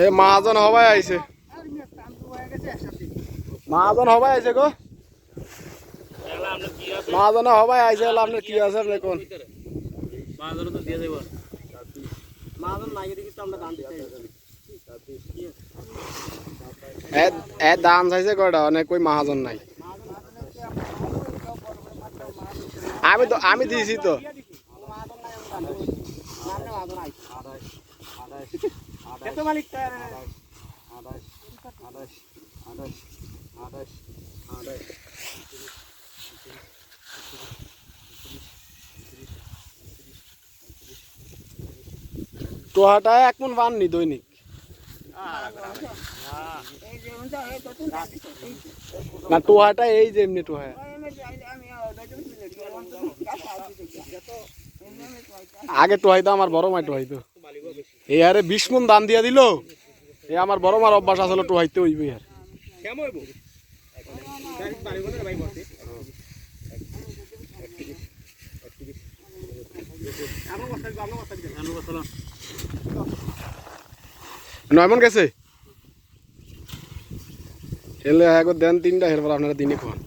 এ মহাজন হবাই আইছে, মহাজন হবাই আইছে গো, মহাজন হবাই আইছে। আপনার কি আছে আপনি কোন দাম চাইছে কয়টা, অনেক কই মহাজন নাই। আমি দিয়েছি তো। টোহাটা এক মন পাননি দৈনিক। না টোহাটা এই যে এমনি টোহা, আগে টোহাইতো আমার বড় মাই টোহাইতো। এই আরে 20 মন দান দিয়া দিল। এ আমার বড় মার অভ্যাস আসলে টোহাইতে হইবে আর। নয়মন গেছে হেলে একবার দেন 3টা, এরপর আপনারা দিনে খান।